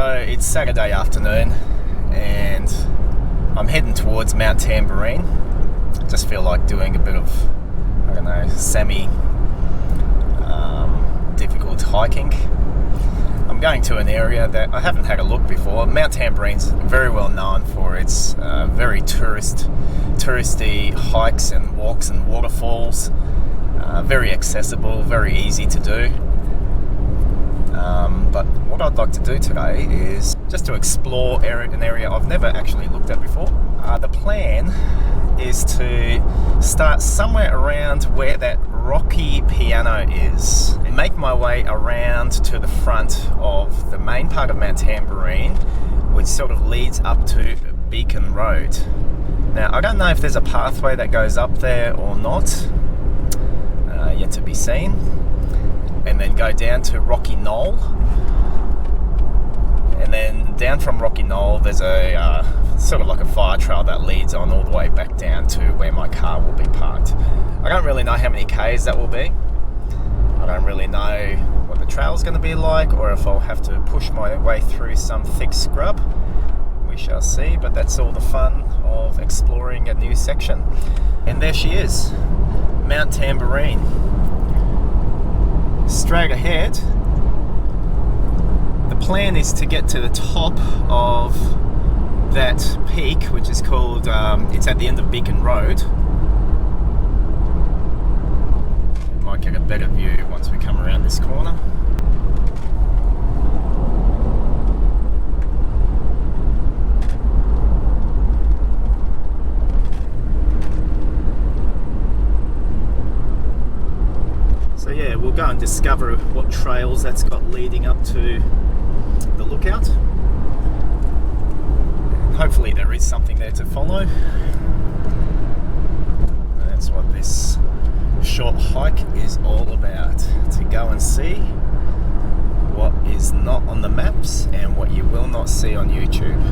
So it's Saturday afternoon and I'm heading towards Mt Tamborine. Just feel like doing a bit of, I don't know, difficult hiking. I'm going to an area that I haven't had a look before. Mt Tamborine's very well known for its very touristy hikes and walks and waterfalls. Very accessible, very easy to do. But what I'd like to do today is just to explore an area I've never actually looked at before. The plan is to start somewhere around where that rocky piano is and make my way around to the front of the main part of Mt Tamborine, which sort of leads up to Beacon Road. Now, I don't know if there's a pathway that goes up there or not, yet to be seen, and then go down to Rocky Knoll, and then down from Rocky Knoll there's a sort of like a fire trail that leads on all the way back down to where my car will be parked. I don't really know how many Ks that will be. I don't really know what the trail's going to be like, or if I'll have to push my way through some thick scrub. We shall see, but that's all the fun of exploring a new section. And there she is, Mt Tamborine. Straight ahead, the plan is to get to the top of that peak, which is called, it's at the end of Beacon Road. Might get a better view once we come around this corner. So yeah, we'll go and discover what trails that's got leading up to the lookout. Hopefully there is something there to follow. That's what this short hike is all about, to go and see what is not on the maps and what you will not see on YouTube.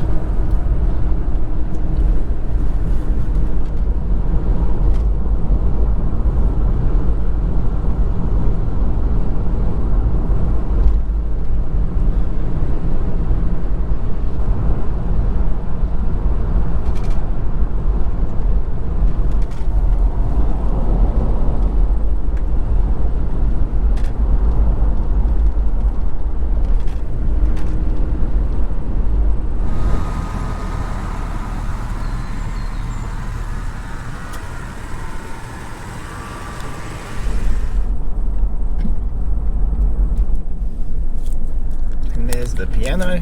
There's the piano.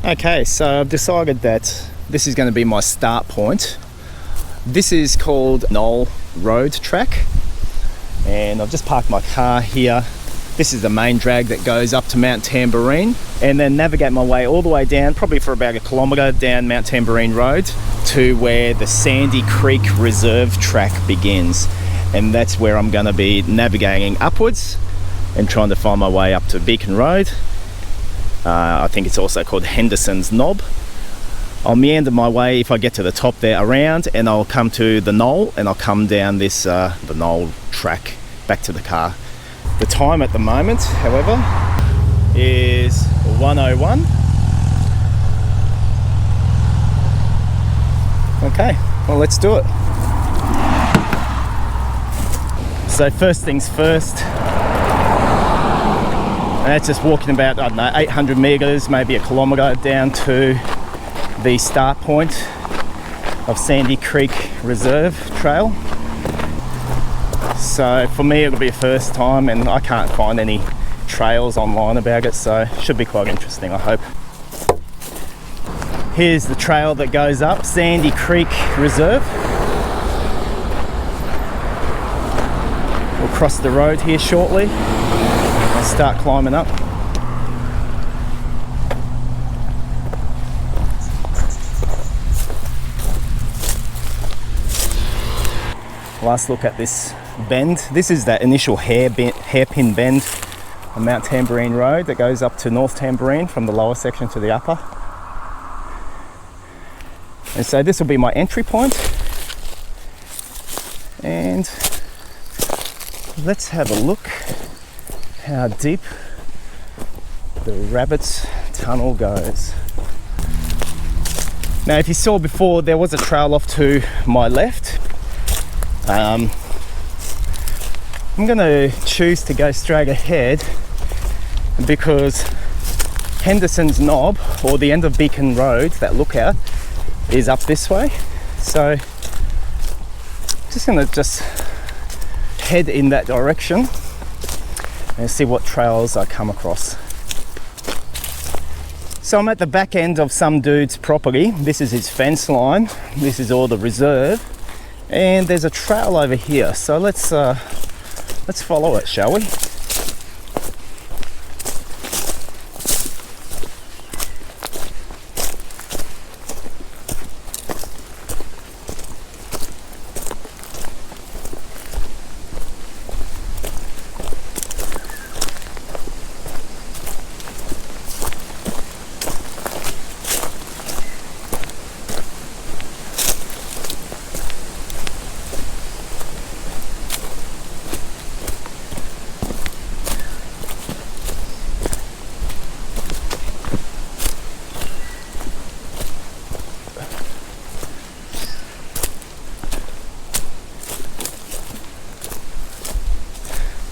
Okay, so I've decided that this is going to be my start point. This is called Knoll Road Track, and I've just parked my car here. This is the main drag that goes up to Mt Tamborine, and then navigate my way all the way down, probably for about 1 kilometre down Mt Tamborine Road to where the Sandy Creek Reserve track begins. And that's where I'm going to be navigating upwards and trying to find my way up to Beacon Road. I think it's also called Hendersons Knob. I'll meander my way, if I get to the top there, around, and I'll come to the knoll, and I'll come down this the knoll track back to the car. The time at the moment, however, is 1:01. Okay, well, let's do it. So first things first, that's just walking about, I don't know, 800 metres, maybe 1 kilometre down to the start point of Sandy Creek Reserve Trail. So for me it'll be a first time, and I can't find any trails online about it, so it should be quite interesting, I hope. Here's the trail that goes up Sandy Creek Reserve. We'll cross the road here shortly and start climbing up. Last look at this bend. This is that initial hairpin bend on Mt Tamborine Road that goes up to North Tamborine from the lower section to the upper. And so this will be my entry point, and let's have a look how deep the rabbit's tunnel goes. Now, if you saw before, there was a trail off to my left. I'm going to choose to go straight ahead because Henderson's Knob, or the end of Beacon Road, that lookout, is up this way. So just going to head in that direction and see what trails I come across. So I'm at the back end of some dude's property. This is his fence line. This is all the reserve, and there's a trail over here. So let's follow it, shall we?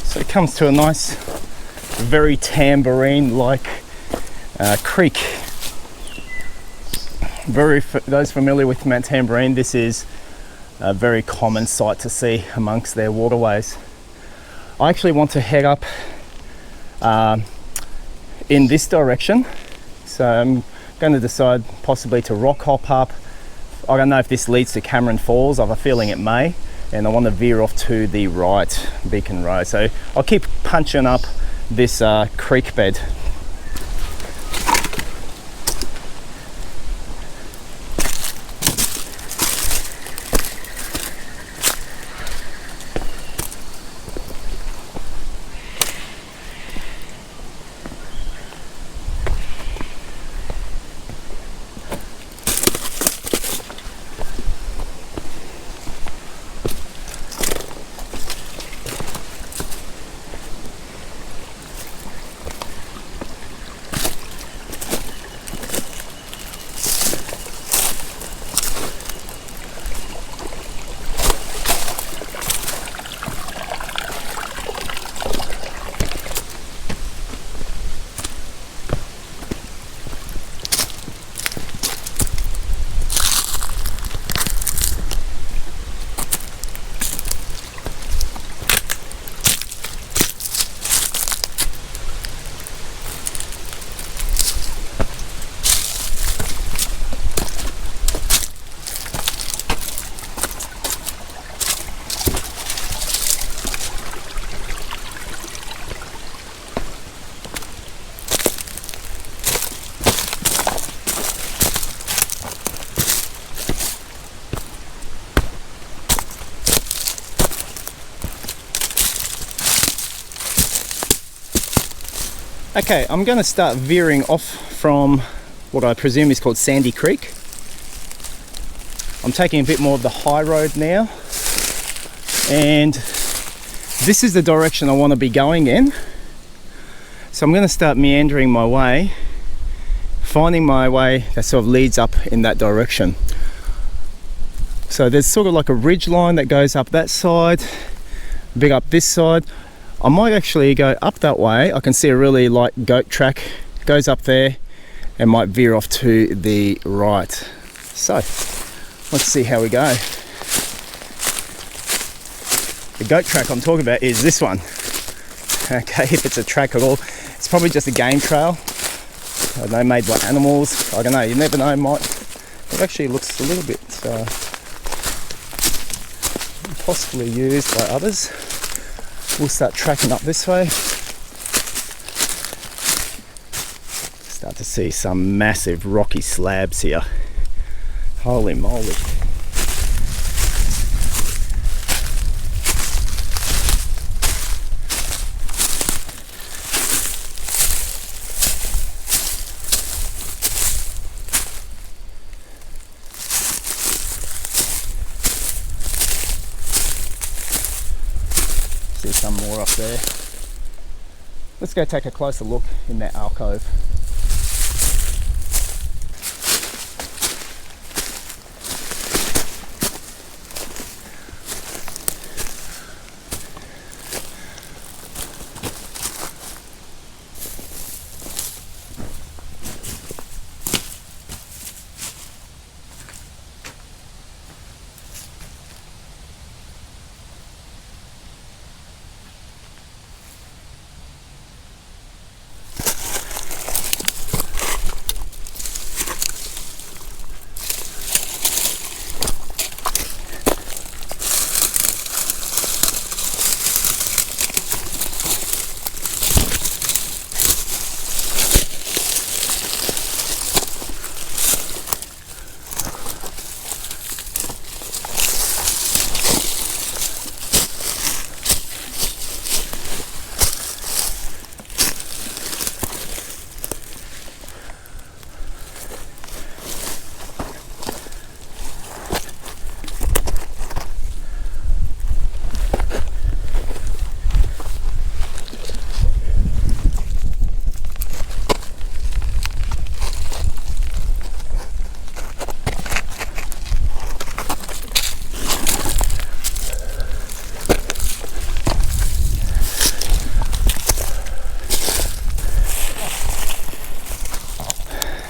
So it comes to a nice, very tambourine-like creek. Those familiar with Mt Tamborine, this is a very common sight to see amongst their waterways. I actually want to head up in this direction, so I'm going to decide possibly to rock hop up. I don't know if this leads to Cameron Falls. I have a feeling it may, and I want to veer off to the right, Beacon Road. So I'll keep punching up this creek bed. Okay, I'm going to start veering off from what I presume is called Sandy Creek. I'm taking a bit more of the high road now, and this is the direction I want to be going in. So I'm going to start meandering my way, finding my way that sort of leads up in that direction. So there's sort of like a ridge line that goes up that side, big up this side. I might actually go up that way. I can see a really light goat track goes up there, and might veer off to the right. So let's see how we go. The goat track I'm talking about is this one. Okay, if it's a track at all, it's probably just a game trail. I don't know, made by animals. I don't know, you never know. It actually looks a little bit possibly used by others. We'll start tracking up this way. Start to see some massive rocky slabs here. Holy moly. See some more up there. Let's go take a closer look in that alcove.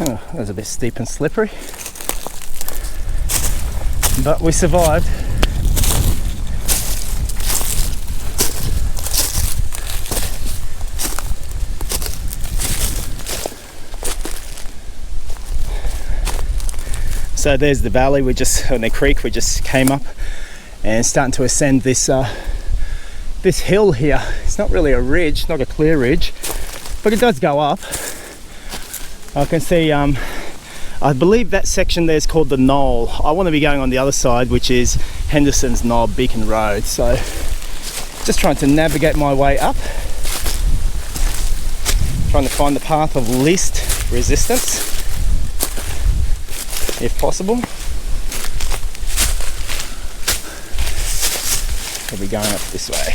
Oh, that was a bit steep and slippery, but we survived. So there's the valley, on the creek we just came up, and starting to ascend this this hill here. It's not really a ridge, not a clear ridge, but it does go up. I can see, I believe that section there is called the Knoll. I want to be going on the other side, which is Hendersons Knob Lookout. So just trying to navigate my way up, trying to find the path of least resistance if possible. We'll be going up this way.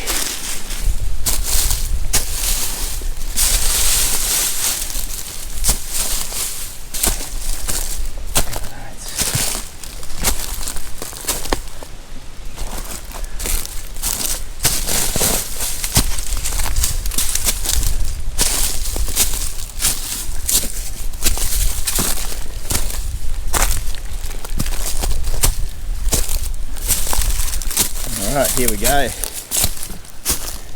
Alright, here we go.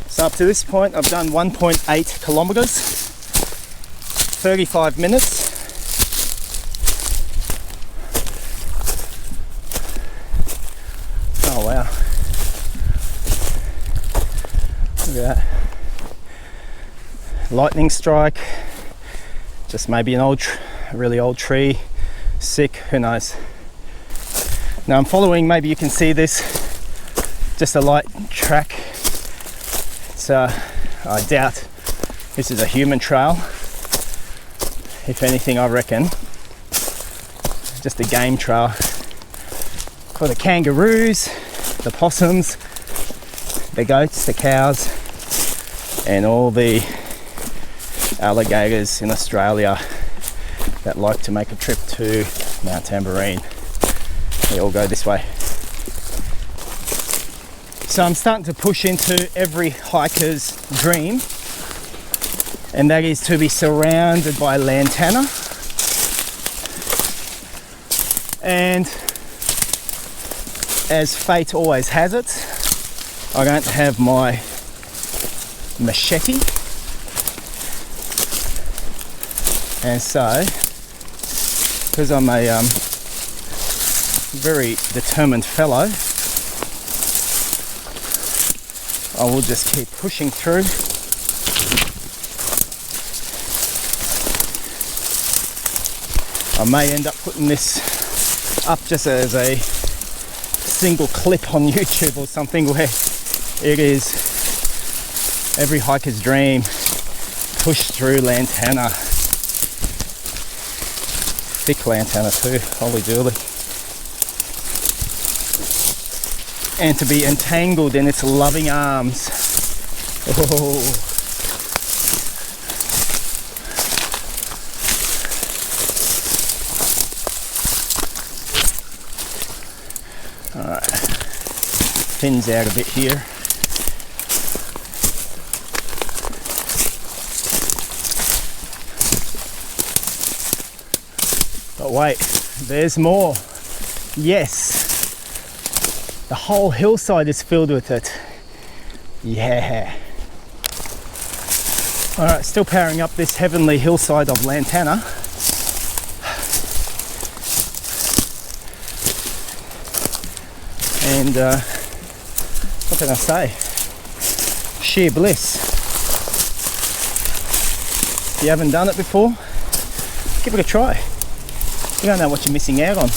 So up to this point I've done 1.8 kilometers, 35 minutes. Oh wow. Look at that. Lightning strike. Just maybe an really old tree. Sick, who knows. Now I'm following, maybe you can see this, just a light track. It's I doubt this is a human trail. If anything, I reckon just a game trail for the kangaroos, the possums, the goats, the cows, and all the alligators in Australia that like to make a trip to Mt Tamborine. They all go this way. So I'm starting to push into every hiker's dream, and that is to be surrounded by lantana. And as fate always has it, I don't have my machete, and so because I'm a very determined fellow, I will just keep pushing through. I may end up putting this up just as a single clip on YouTube or something, where it is every hiker's dream, push through lantana. Thick lantana too, holy dooly. And to be entangled in its loving arms Oh. Alright, thins out a bit here. But wait, there's more. Yes, the whole hillside is filled with it. Yeah. Alright, still powering up this heavenly hillside of Lantana. And what can I say? Sheer bliss. If you haven't done it before, give it a try. You don't know what you're missing out on.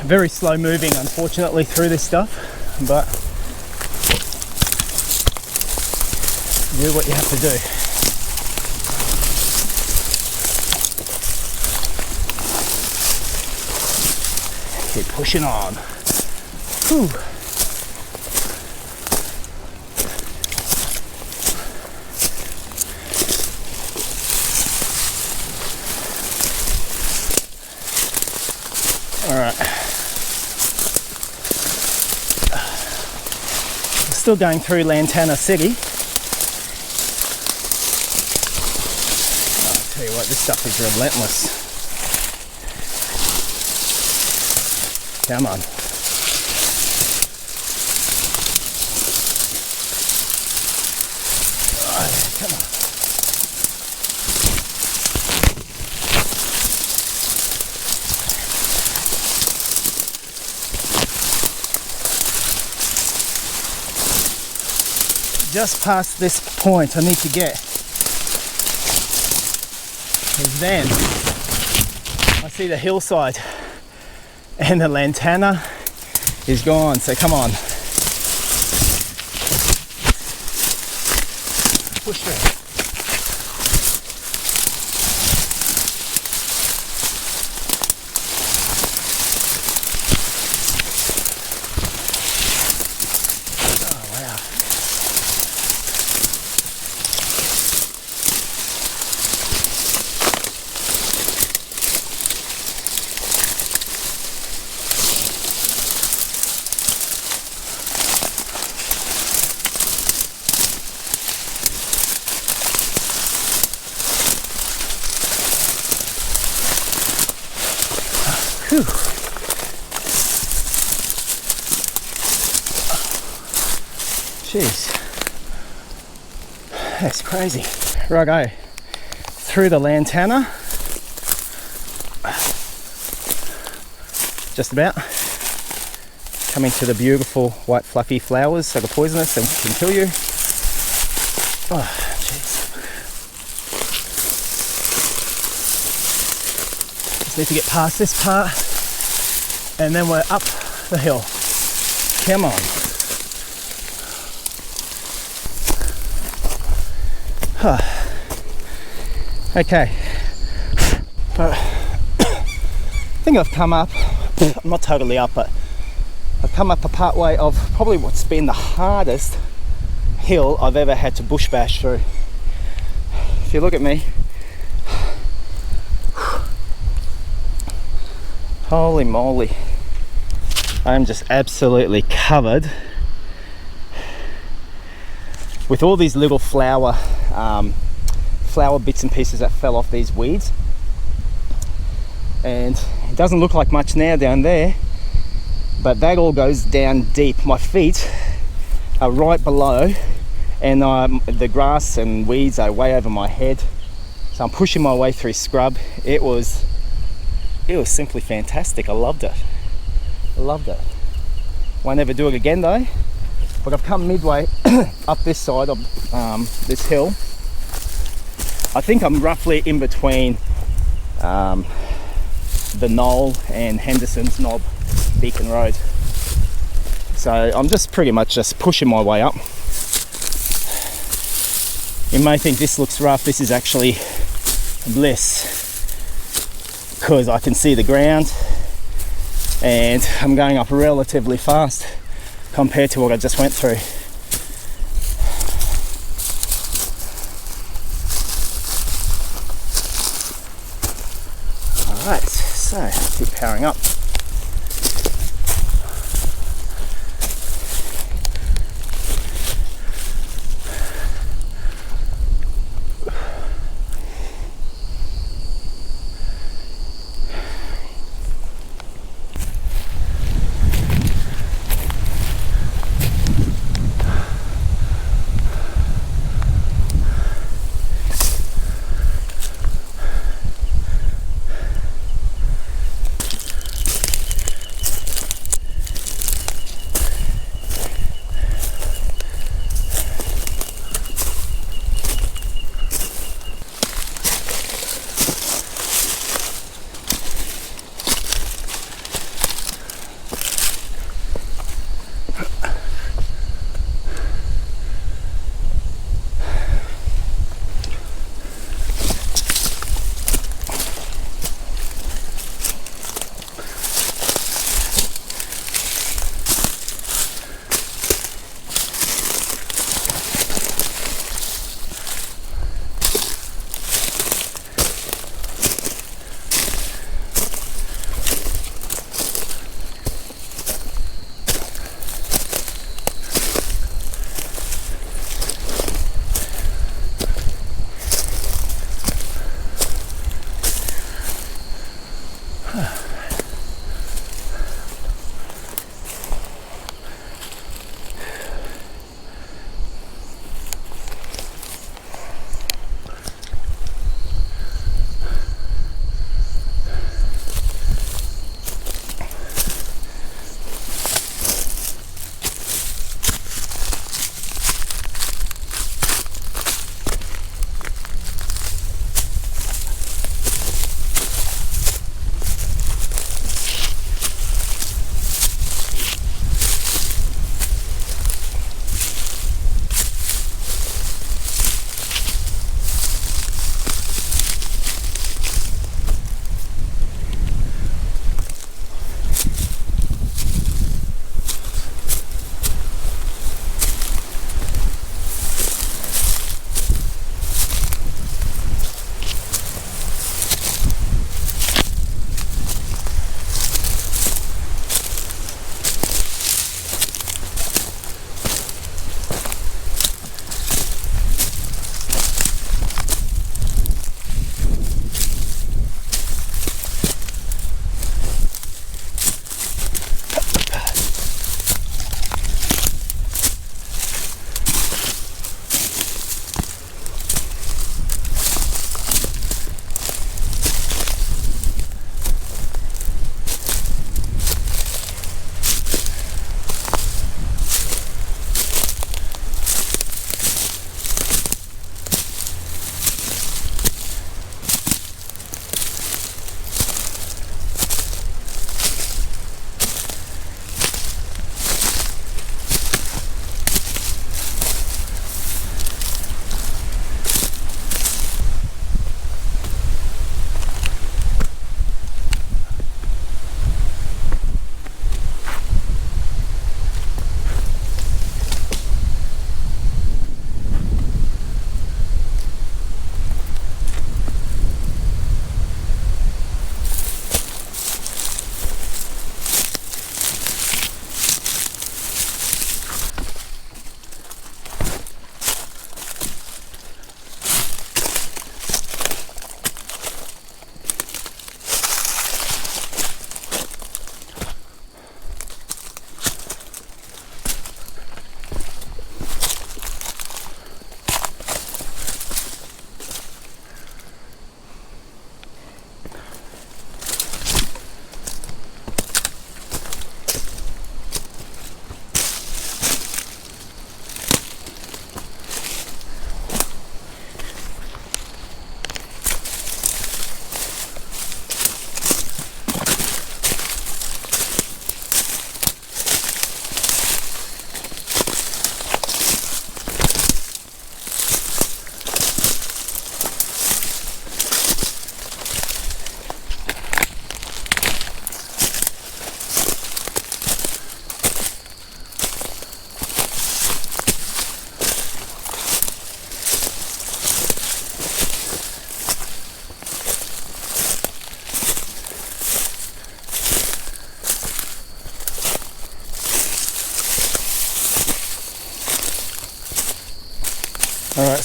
Very slow moving, unfortunately, through this stuff, but do what you have to do. Keep pushing on. Whew. All right. Still going through Lantana City. I'll tell you what, this stuff is relentless. Come on. Oh, come on. Just past this point I need to get, because then I see the hillside and the Lantana is gone. So come on, push through. Whew. Jeez, that's crazy. Righto, through the Lantana, just about. Coming to the beautiful white fluffy flowers that are poisonous and can kill you. Oh, jeez. Just need to get past this part and then we're up the hill. Come on. Okay, but I think I've come up, I'm not totally up, but I've come up a part way of probably what's been the hardest hill I've ever had to bush bash through. If you look at me, holy moly, I'm just absolutely covered with all these little flower bits and pieces that fell off these weeds, and it doesn't look like much now down there, but that all goes down deep. My feet are right below, and the grass and weeds are way over my head, so I'm pushing my way through scrub. It was simply fantastic. I loved it. Won't ever do it again though. But I've come midway up this side of this hill. I think I'm roughly in between the Knoll and Hendersons Knob Beacon Road. So I'm just pretty much just pushing my way up. You may think this looks rough. This is actually bliss. because I can see the ground and I'm going up relatively fast compared to what I just went through. Alright, so keep powering up.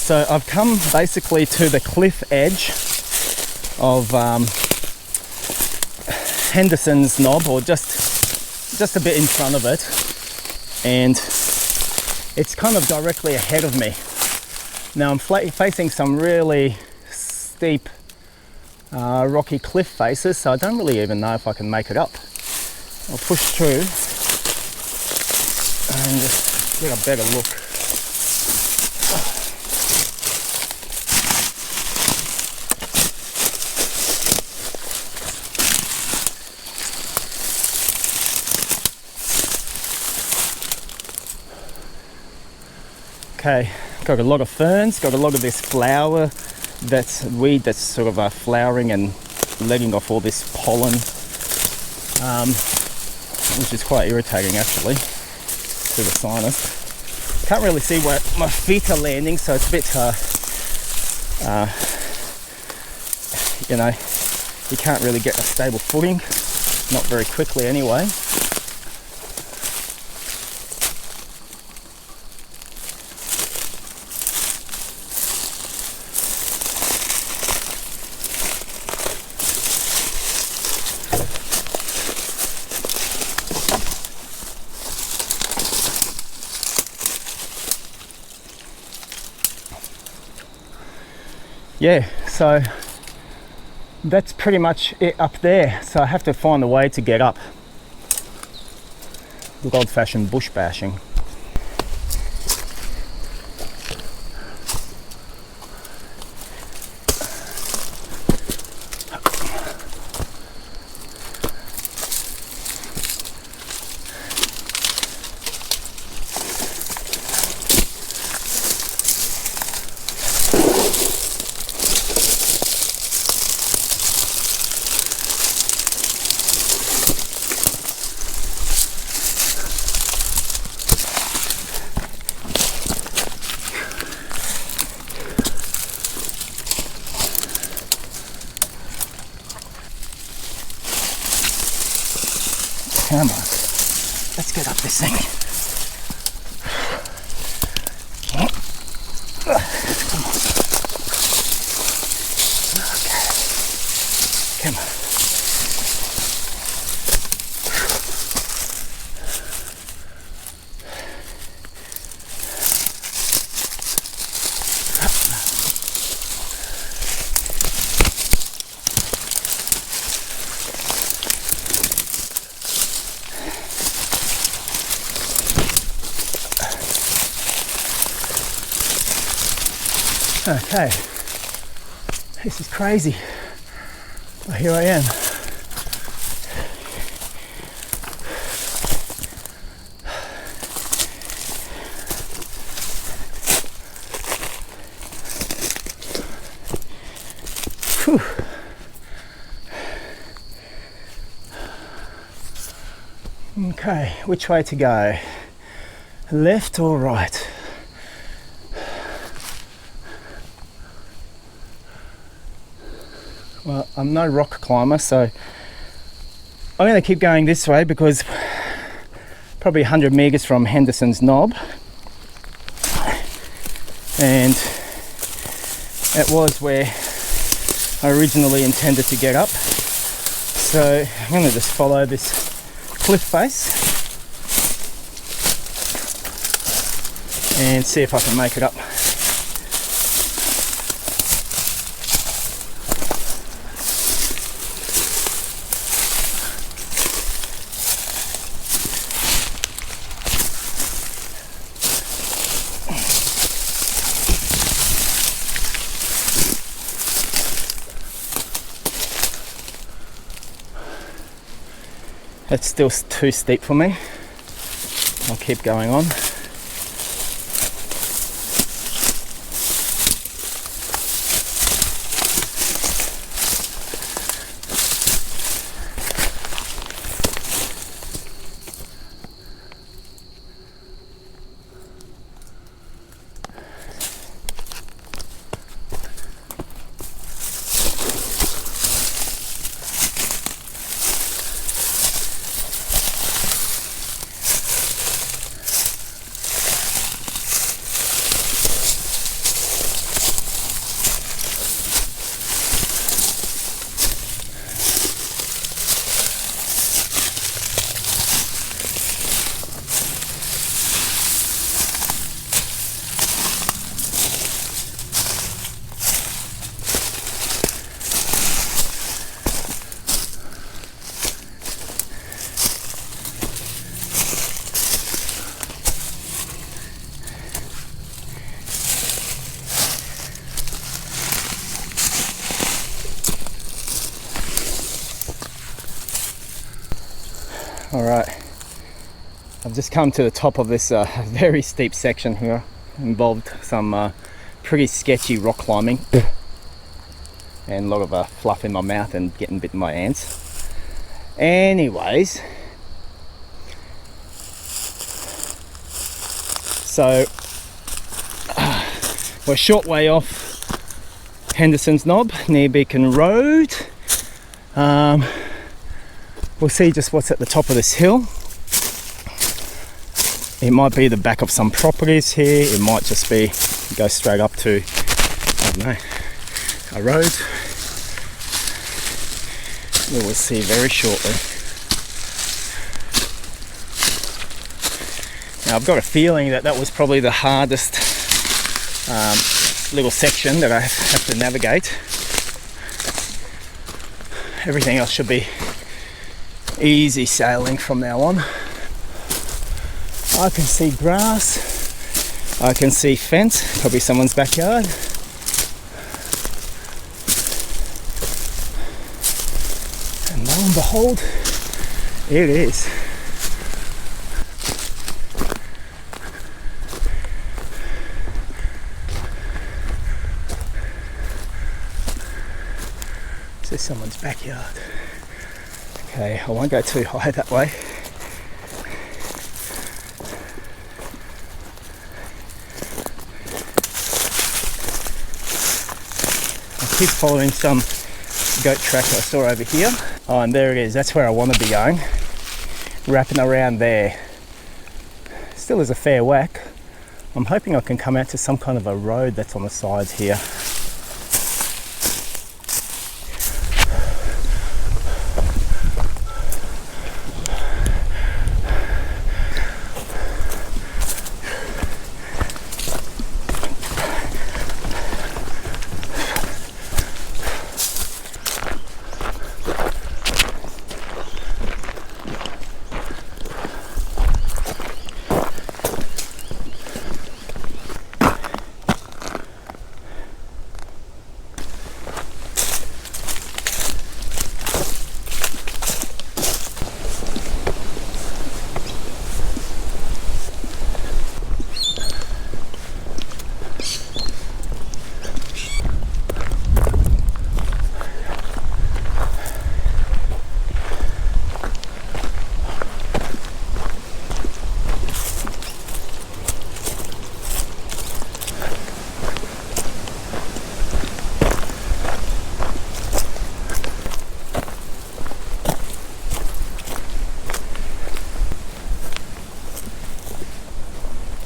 So I've come basically to the cliff edge of Henderson's Knob, or just a bit in front of it, and it's kind of directly ahead of me. Now I'm facing some really steep rocky cliff faces, so I don't really even know if I can make it up. I'll push through and just get a better look. Okay, got a lot of ferns, got a lot of this flower, that's weed that's sort of flowering and letting off all this pollen, which is quite irritating actually to the sinus. Can't really see where my feet are landing, so it's a bit, you know, you can't really get a stable footing, not very quickly anyway. Yeah, so that's pretty much it up there. So I have to find a way to get up. Good old-fashioned bush bashing. Come on, let's get up this thing. Come on. Okay. Come on. Okay, this is crazy. Well, here I am. Whew. Okay, which way to go? Left or right? Well, I'm no rock climber, so I'm going to keep going this way because probably 100 metres from Henderson's Knob, and it was where I originally intended to get up. So I'm going to just follow this cliff face and see if I can make it up. It's still too steep for me. I'll keep going on. Alright, I've just come to the top of this very steep section here. Involved some pretty sketchy rock climbing and a lot of fluff in my mouth and getting bitten by ants. Anyways, so we're a short way off Hendersons Knob near Beacon Road. We'll see just what's at the top of this hill. It might be the back of some properties here. It might just be go straight up to, I don't know, a road. We will see very shortly. Now I've got a feeling that was probably the hardest little section that I have to navigate. Everything else should be easy sailing from now on. I can see grass, I can see fence, probably someone's backyard. And lo and behold, it is. This is someone's backyard. Okay, I won't go too high that way. Keep following some goat track I saw over here. Oh, and there it is. That's where I want to be going. Wrapping around there. Still is a fair whack. I'm hoping I can come out to some kind of a road that's on the sides here.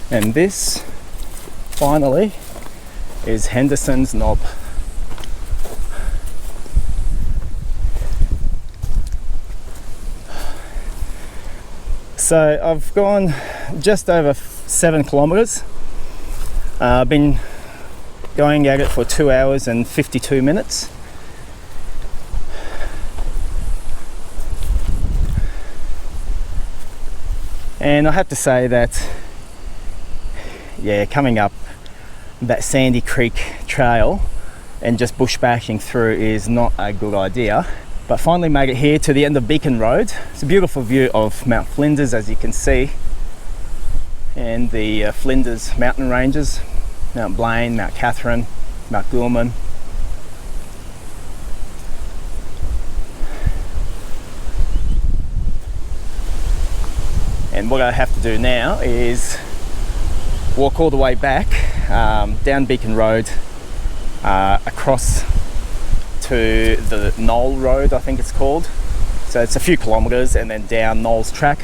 And this, finally, is Henderson's Knob. So I've gone just over 7 kilometers. I've been going at it for 2 hours and 52 minutes. And I have to say that, yeah, coming up that Sandy Creek trail and just bushbacking through is not a good idea. But finally made it here to the end of Beacon Road. It's a beautiful view of Mount Flinders, as you can see, and the Flinders mountain ranges, Mount Blaine, Mount Catherine, Mount Gilman. And what I have to do now is walk all the way back down Beacon Road, across to the Knoll Road, I think it's called. So it's a few kilometers, and then down Knoll's track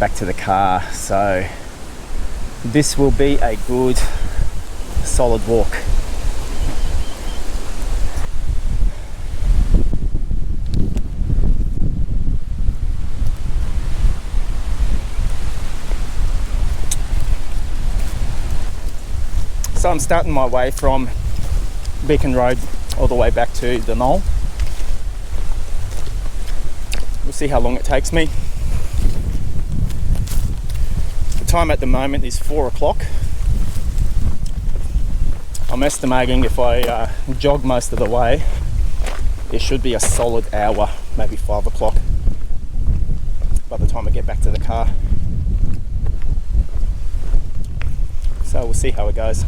back to the car. So this will be a good solid walk. So I'm starting my way from Beacon Road all the way back to the Knoll. We'll see how long it takes me. The time at the moment is 4 o'clock. I'm estimating if I jog most of the way, it should be a solid hour, maybe 5 o'clock. by the time I get back to the car. So we'll see how it goes.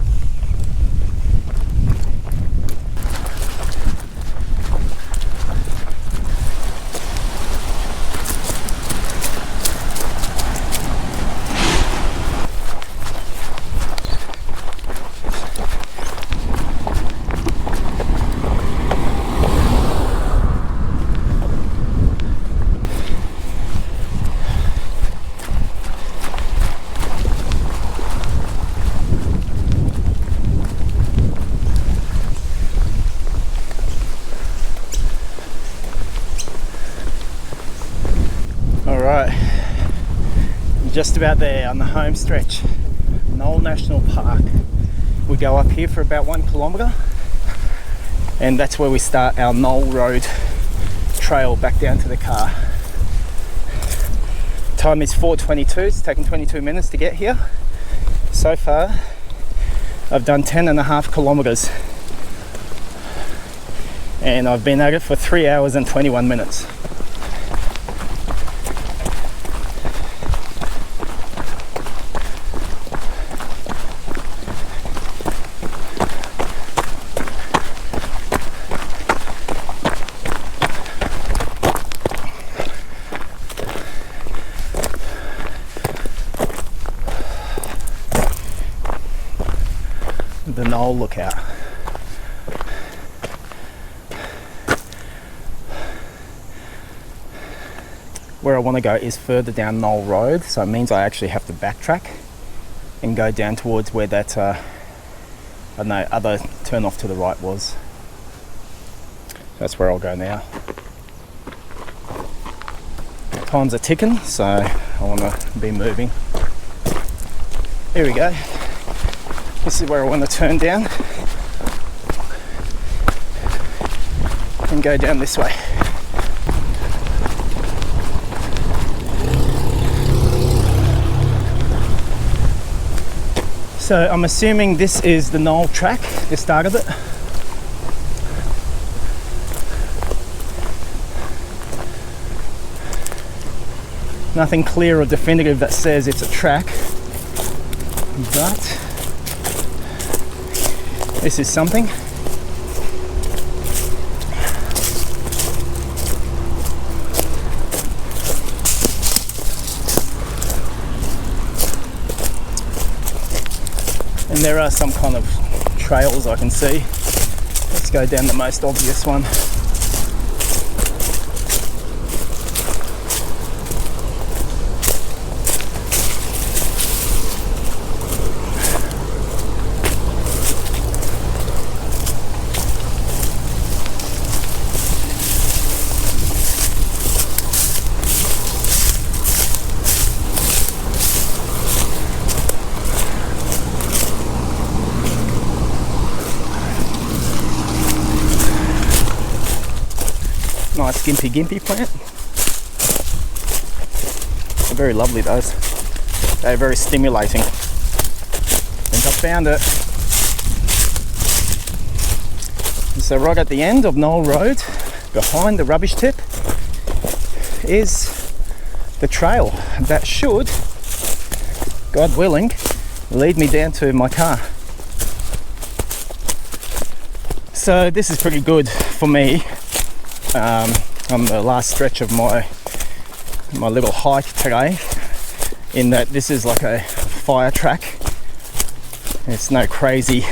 Just about there on the home stretch, Knoll National Park. We go up here for about 1 kilometre, and that's where we start our Knoll Road trail back down to the car. Time is 4:22, it's taken 22 minutes to get here. So far, I've done 10.5 kilometres, and I've been at it for 3 hours and 21 minutes. The Knoll Lookout. Where I want to go is further down Knoll Road, so it means I actually have to backtrack and go down towards where that other turn off to the right was. That's where I'll go now. Times are ticking, so I want to be moving. Here we go. This is where I want to turn down and go down this way. So I'm assuming this is the Knoll track, the start of it. Nothing clear or definitive that says it's a track, but this is something. And there are some kind of trails I can see. Let's go down the most obvious one. Nice gimpy plant. They're very lovely, those. They're very stimulating. I think I found it. So right at the end of Knoll Road, behind the rubbish tip, is the trail that should, God willing, lead me down to my car. So this is pretty good for me. On the last stretch of my little hike today, in that this is like a fire track. It's no crazy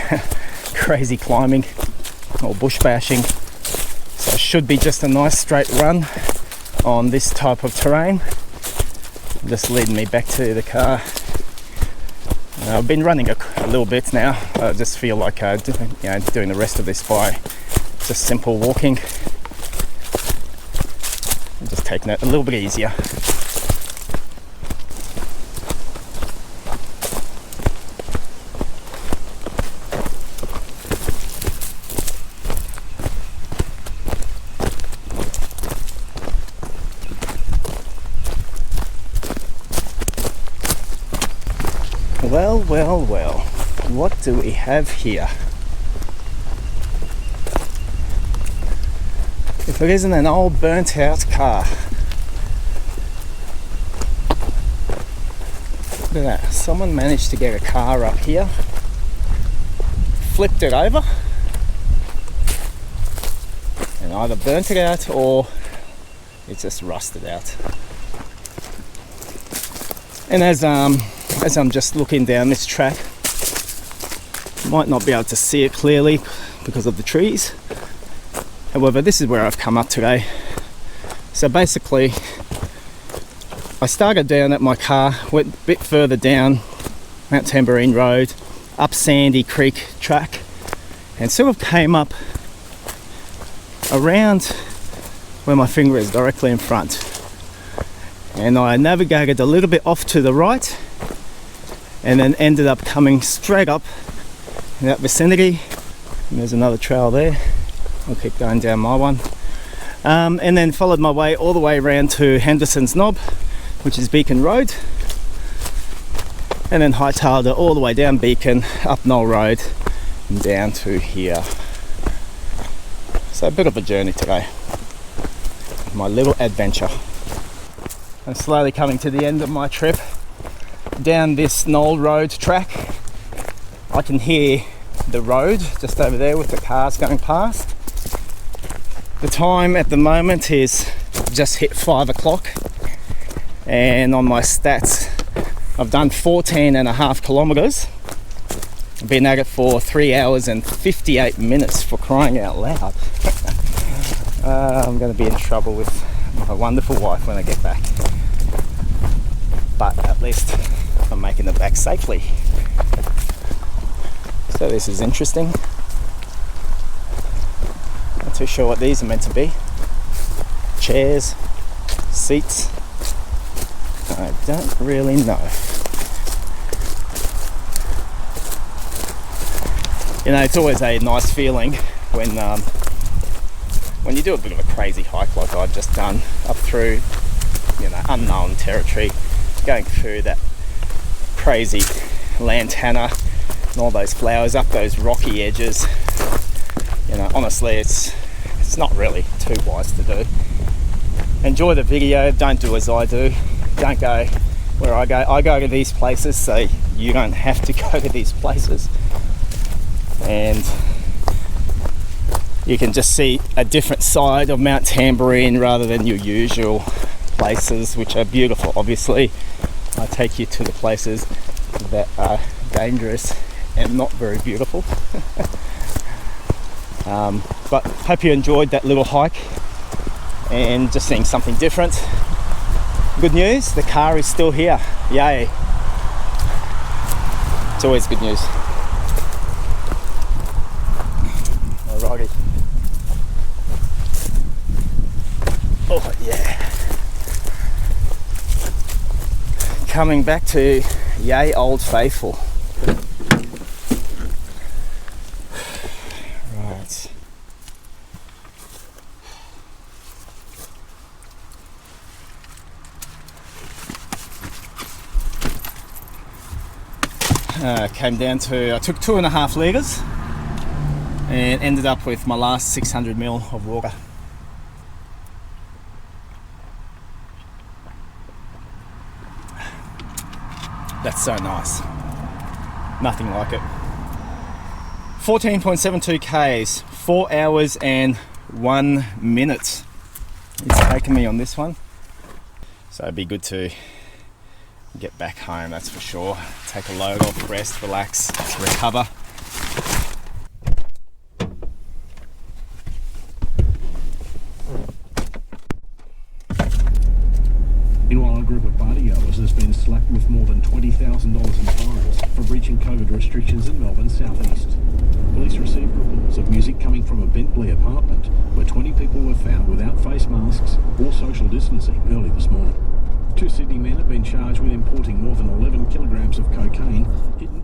climbing or bush bashing, so it should be just a nice straight run on this type of terrain, just leading me back to the car. I've been running a little bit now. I just feel like doing the rest of this by just simple walking. Just taking it a little bit easier. Well, what do we have here? If it isn't an old burnt out car. Look at that, someone managed to get a car up here, flipped it over, and either burnt it out or it's just rusted out. And as I'm just looking down this track, you might not be able to see it clearly because of the trees. However, this is where I've come up today. So basically, I started down at my car, went a bit further down Mt Tamborine Road, up Sandy Creek track, and sort of came up around where my finger is, directly in front. And I navigated a little bit off to the right, and then ended up coming straight up in that vicinity. And there's another trail there. I'll keep going down my one. And then followed my way all the way around to Hendersons Knob, which is Beacon Road, and then hightailed it all the way down Beacon, up Knoll Road, and down to here. So a bit of a journey today, my little adventure. I'm slowly coming to the end of my trip down this Knoll Road track. I can hear the road just over there with the cars going past. The time at the moment is just hit 5 o'clock, and on my stats I've done 14.5 kilometers. I've been at it for 3 hours and 58 minutes, for crying out loud. I'm going to be in trouble with my wonderful wife when I get back, but at least I'm making it back safely. So this is interesting. Not too sure what these are meant to be. Chairs, seats, I don't really know. You know, it's always a nice feeling when you do a bit of a crazy hike like I've just done, up through, you know, unknown territory, going through that crazy lantana and all those flowers up those rocky edges. You know, honestly, it's not really too wise to do. Enjoy the video, don't do as I do. Don't go where I go. I go to these places, so you don't have to go to these places. And you can just see a different side of Mt Tamborine rather than your usual places, which are beautiful, obviously. I take you to the places that are dangerous and not very beautiful. But hope you enjoyed that little hike and just seeing something different. Good news, the car is still here. Yay. It's always good news. Alrighty. Oh yeah. Coming back to yay Old Faithful. Right. Came down to, I took 2.5 litres and ended up with my last 600 ml of water. That's so nice. Nothing like it. 14.72 Ks, 4 hours and 1 minute it's taken me on this one. So it'd be good to get back home, that's for sure. Take a load off, rest, relax, recover. Meanwhile, a group of partygoers has been slapped with more than $20,000 in fines for breaching COVID restrictions in Melbourne's southeast. Police received reports of music coming from a Bentley apartment where 20 people were found without face masks or social distancing early this morning. 2 Sydney men have been charged with importing more than 11 kilograms of cocaine hidden